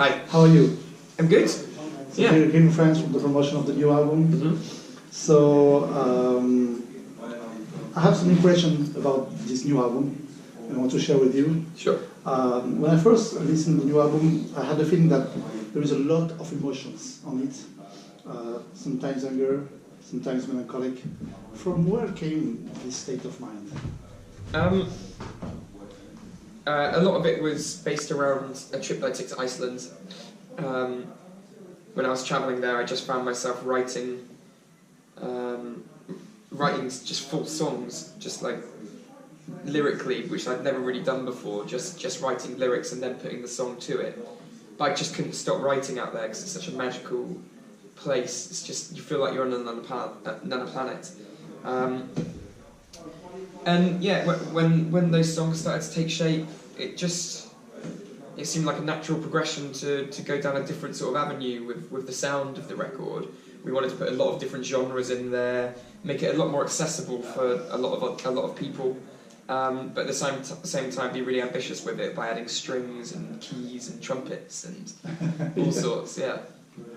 Hi. How are you? I'm good. So Yeah. we're here friends from the promotion of the new album. Mm-hmm. So I have some impression about this new album and I want to share with you. Sure. When I first listened to the new album, I had the feeling that there is a lot of emotions on it. Sometimes anger, sometimes melancholic. From where came this state of mind? A lot of it was based around a trip that I took to Iceland. When I was travelling there, I just found myself writing just full songs, just like lyrically, which I'd never really done before, just writing lyrics and then putting the song to it. But I just couldn't stop writing out there because it's such a magical place. It's just, you feel like you're on another planet. And yeah, when those songs started to take shape, it seemed like a natural progression to go down a different sort of avenue with the sound of the record. We wanted to put a lot of different genres in there, make it a lot more accessible for a lot of people, but at the same time be really ambitious with it by adding strings and keys and trumpets and all sorts. Yeah.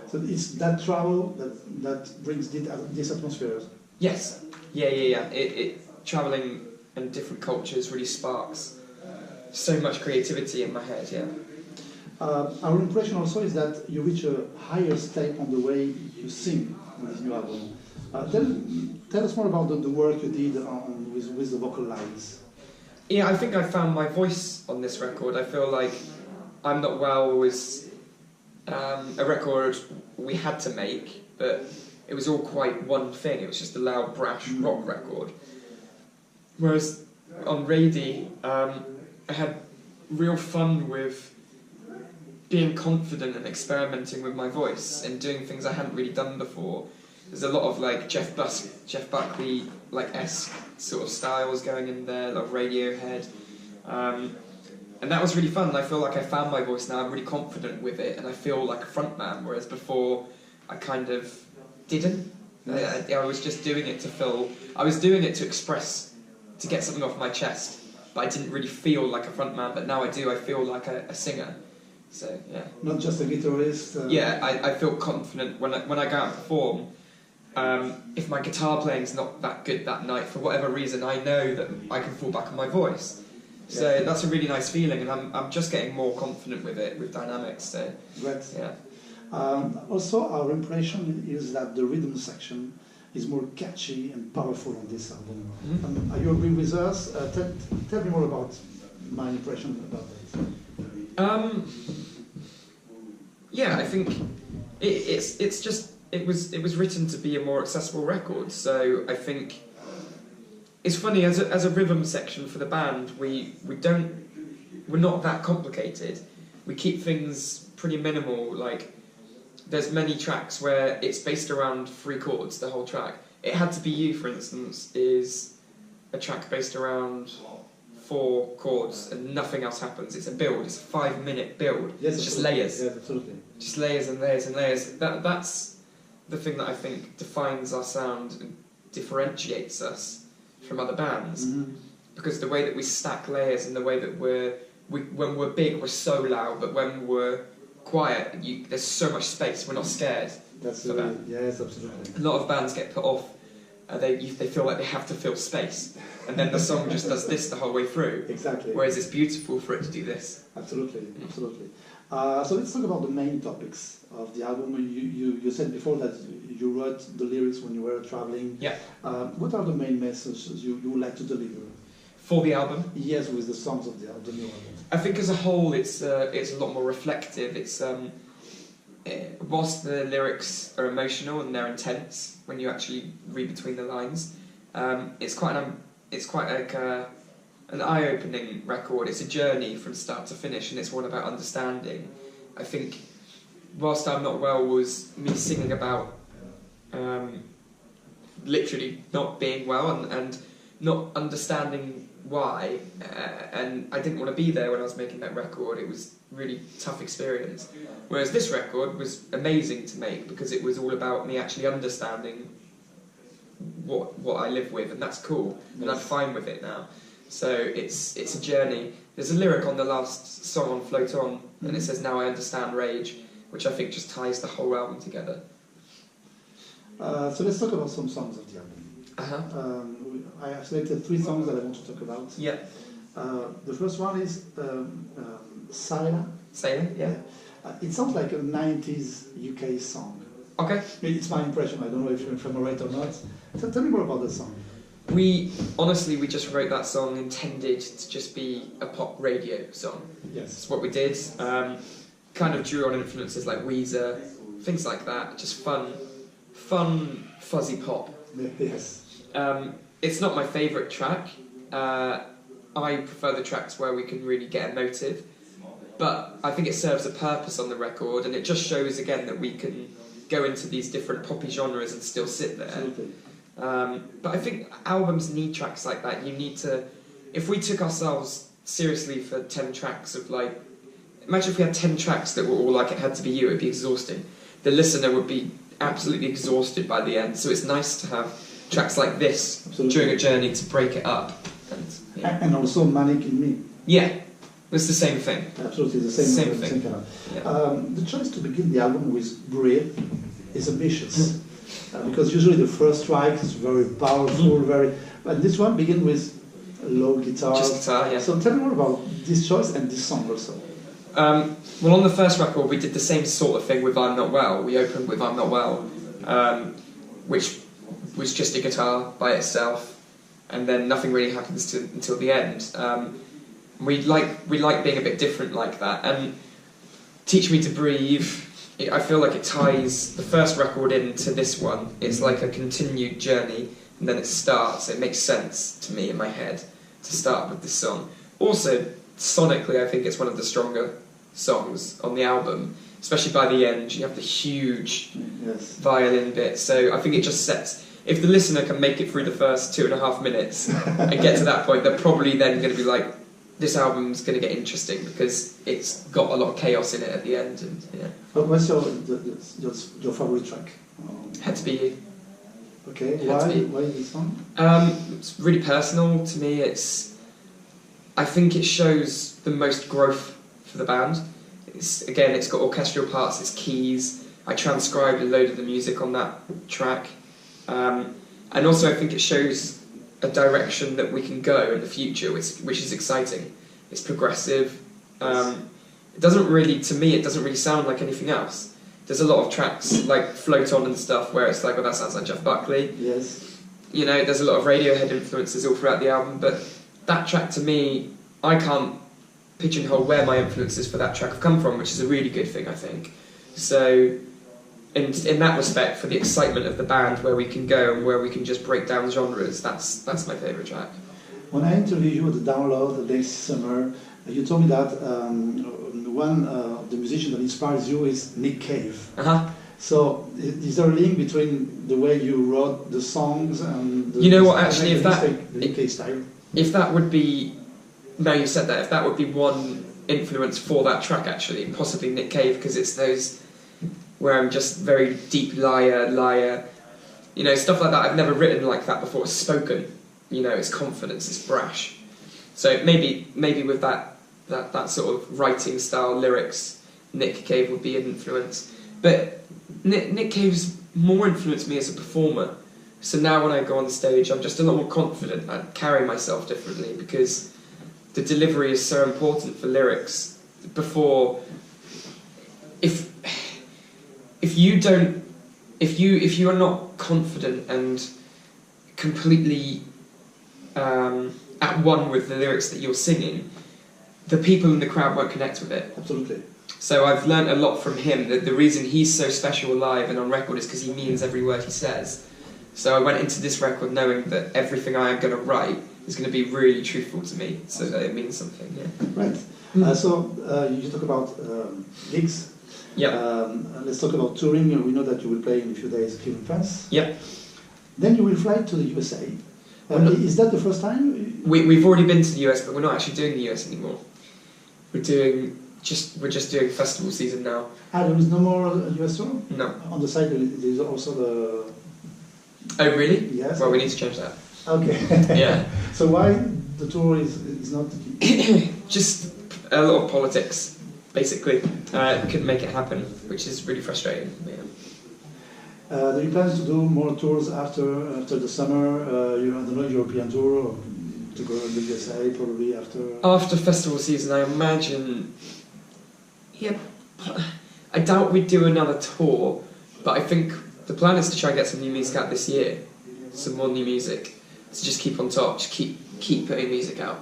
So it's that travel that brings this atmosphere. Yes. Yeah. Traveling in different cultures really sparks so much creativity in my head. Yeah. Our impression also is that you reach a higher state on the way you sing on this new album. Tell us more about the work you did with the vocal lines. Yeah, I think I found my voice on this record. I feel like I'm Not Well was a record we had to make, but it was all quite one thing. It was just a loud, brash rock record. Whereas on Reial, I had real fun with being confident and experimenting with my voice and doing things I hadn't really done before. There's a lot of like Jeff Buckley like esque sort of styles going in there, like Radiohead, and that was really fun. And I feel like I found my voice now. I'm really confident with it, and I feel like a frontman. Whereas before, I kind of didn't. I was just doing it to fill. I was doing it to express, to get something off my chest, but I didn't really feel like a frontman. But now I do. I feel like a singer. So yeah. Not just a guitarist. Yeah, I feel confident when I go out and perform. If my guitar playing's not that good that night, for whatever reason, I know that I can fall back on my voice. So that's a really nice feeling, and I'm just getting more confident with it, with dynamics. So Great. yeah. Also, our impression is that the rhythm section is more catchy and powerful on this album. Mm-hmm. Are you agreeing with us? Tell me more about my impression about that. Yeah, I think it was written to be a more accessible record. So I think it's funny as a rhythm section for the band, we're not that complicated. We keep things pretty minimal. Like there's many tracks where it's based around 3 chords, the whole track. It Had to Be You, for instance, is a track based around 4 chords and nothing else happens. It's a build. It's a 5-minute build. Yes, it's just layers. Yeah, absolutely. Just layers and layers and layers. That's the thing that I think defines our sound and differentiates us from other bands. Mm-hmm. Because the way that we stack layers and the way that when we're big, we're so loud, but when we're quiet, there's so much space. We're not scared for that. Yes, absolutely. A lot of bands get put off. They feel like they have to fill space, and then the song just does this the whole way through. Exactly. Whereas it's beautiful for it to do this. Absolutely, absolutely. So let's talk about the main topics of the album. You said before that you wrote the lyrics when you were traveling. Yeah. What are the main messages you would like to deliver? For the album? Yes, with the songs of the new album. I think as a whole it's a lot more reflective. It's whilst the lyrics are emotional and they're intense when you actually read between the lines, it's quite like an eye-opening record. It's a journey from start to finish, and it's all about understanding. I think whilst I'm Not Well was me singing about literally not being well and not understanding why, and I didn't want to be there when I was making that record. It was a really tough experience. Whereas this record was amazing to make because it was all about me actually understanding what I live with, and that's cool, and I'm fine with it now. So it's a journey, There's a lyric on the last song on Float On, and it says, "Now I understand rage," which I think just ties the whole album together. So let's talk about some songs of the album. I have selected 3 songs that I want to talk about. Yeah. The first one is Sailor. Sailor, yeah. It sounds like a 90s UK song. Okay. It's my impression. I don't know if I'm right or not. So tell me more about the song. We just wrote that song intended to just be a pop radio song. Yes. That's what we did. Kind of drew on influences like Weezer, things like that. Just fun, fuzzy pop. Yes. It's not my favourite track. I prefer the tracks where we can really get emotive. But I think it serves a purpose on the record, and it just shows again that we can go into these different poppy genres and still sit there. Absolutely. But I think albums need tracks like that. You need to... If we took ourselves seriously for 10 tracks of like... Imagine if we had 10 tracks that were all like It Had to Be You, it'd be exhausting. The listener would be absolutely exhausted by the end. So it's nice to have tracks like this during a journey to break it up. And also Manic in Me. Yeah, it's the same thing. Absolutely, the same thing. Kind of. Yeah. The choice to begin the album with Breathe is ambitious. Because usually the first track is very powerful, but this one begins with a low guitar. Just guitar, yeah. So tell me more about this choice and this song also. Well, on the first record we did the same sort of thing with I'm Not Well. We opened with I'm Not Well, which was just a guitar by itself, and then nothing really happens until the end. We like being a bit different like that, and Teach Me to Breathe, I feel like it ties the first record into this one. It's like a continued journey, and then it starts. It makes sense to me in my head to start with this song. Also, sonically, I think it's one of the stronger songs on the album, especially by the end. You have the huge violin bit, so I think it just sets... If the listener can make it through the first 2.5 minutes and get to that point, they're probably then going to be like, this album's going to get interesting because it's got a lot of chaos in it at the end. And yeah. But what's your favorite track? Had to Be You. Okay, why this song? It's really personal to me. I think it shows the most growth for the band. It's got orchestral parts, it's keys. I transcribed a load of the music on that track. And also I think it shows a direction that we can go in the future, which is exciting. It's progressive. It doesn't really sound like anything else. There's a lot of tracks like Float On and stuff where it's like, well, that sounds like Jeff Buckley. Yes. You know, there's a lot of Radiohead influences all throughout the album, but that track to me, I can't pigeonhole where my influences for that track have come from, which is a really good thing, I think. So, in that respect, for the excitement of the band, where we can go and where we can just break down genres, that's my favourite track. When I interviewed you at the Download this summer, you told me that one of the musicians that inspires you is Nick Cave. So, is there a link between the way you wrote the songs and the... You know what, actually, the Nick Cave style? If that would be... Now you said that, if that would be one influence for that track, actually, possibly Nick Cave, because it's those where I'm just very deep liar, you know, stuff like that. I've never written like that before. It's spoken, you know, it's confidence, it's brash. So maybe with that sort of writing style, lyrics, Nick Cave would be an influence. But Nick Cave's more influenced me as a performer. So now when I go on stage, I'm just a lot more confident. I carry myself differently because the delivery is so important for lyrics. Before, if you are not confident and completely at one with the lyrics that you're singing, the people in the crowd won't connect with it. Absolutely. So I've learnt a lot from him. That the reason he's so special live and on record is because he means every word he says. So I went into this record knowing that everything I am going to write is going to be really truthful to me, so that it means something. Yeah. Right. So you talk about gigs. Yeah. Let's talk about touring. We know that you will play in a few days here in France. Yep. Then you will fly to the USA. Is that the first time? We've already been to the US, but we're not actually doing the US anymore. We're just doing festival season now. There is no more US tour? No. On the side there is also the... Oh really? Yes. Well, we need to change that. Okay. Yeah. So why the tour is not the key? Just a lot of politics, basically. Couldn't make it happen, which is really frustrating. Yeah. Do you plan to do more tours after the summer? I don't know, European tour, or to go in the USA probably after? After festival season, I imagine. Yeah, I doubt we'd do another tour, but I think the plan is to try and get some new music out this year, some more new music, to just keep on top, just keep putting music out.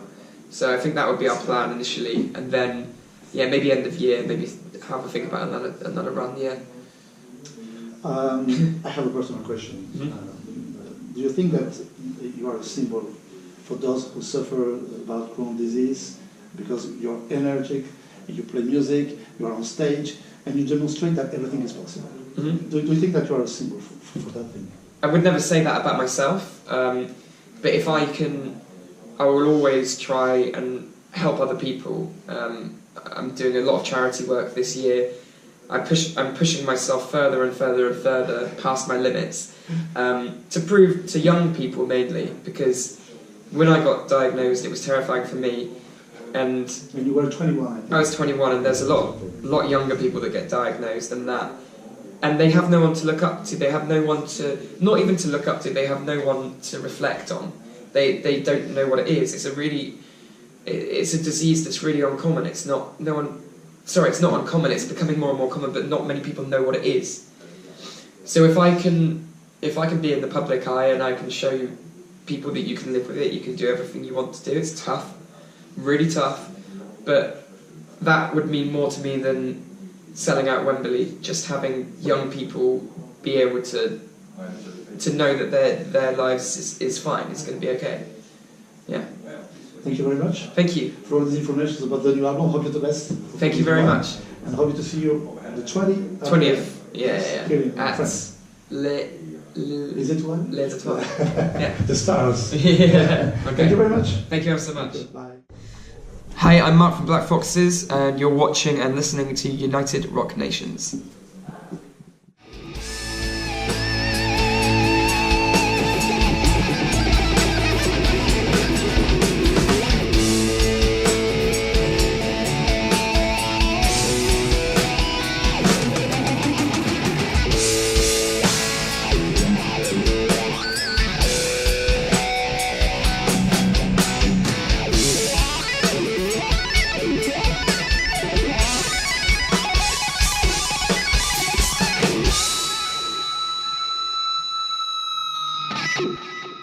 So I think that would be our plan initially, and then yeah, maybe end of year, maybe have a think about another run. Yeah. I have a personal question. Mm-hmm. Do you think that you are a symbol for those who suffer about Crohn's disease because you're energetic, you play music, you are on stage, and you demonstrate that everything is possible? Mm-hmm. Do you think that you are a symbol for that thing? I would never say that about myself, but if I can, I will always try and help other people. I'm doing a lot of charity work this year. I'm pushing myself further and further and further past my limits to prove to young people mainly, because when I got diagnosed it was terrifying for me. And when you were 21, I think. I was 21, and there's a lot younger people that get diagnosed than that, and they have no one to look up to. They have no one to, not even to look up to. They have no one to reflect on. They don't know what it is. It's a disease that's really uncommon. It's not uncommon. It's becoming more and more common, but not many people know what it is. So if I can be in the public eye and I can show people that you can live with it, you can do everything you want to do. It's tough. Really tough, but that would mean more to me than selling out Wembley. Just having young people be able to know that their lives is fine, it's going to be okay. Yeah. Thank you very much. Thank you for all this information about the new album. Hope you the best. Thank you very much. And hope to see you the 20th. Yeah. At Les Étoiles? Les Étoiles. Yeah. The stars. Yeah. Okay. Thank you very much. Thank you ever so much. Bye. Hi, I'm Mark from Black Foxes, and you're watching and listening to United Rock Nations. You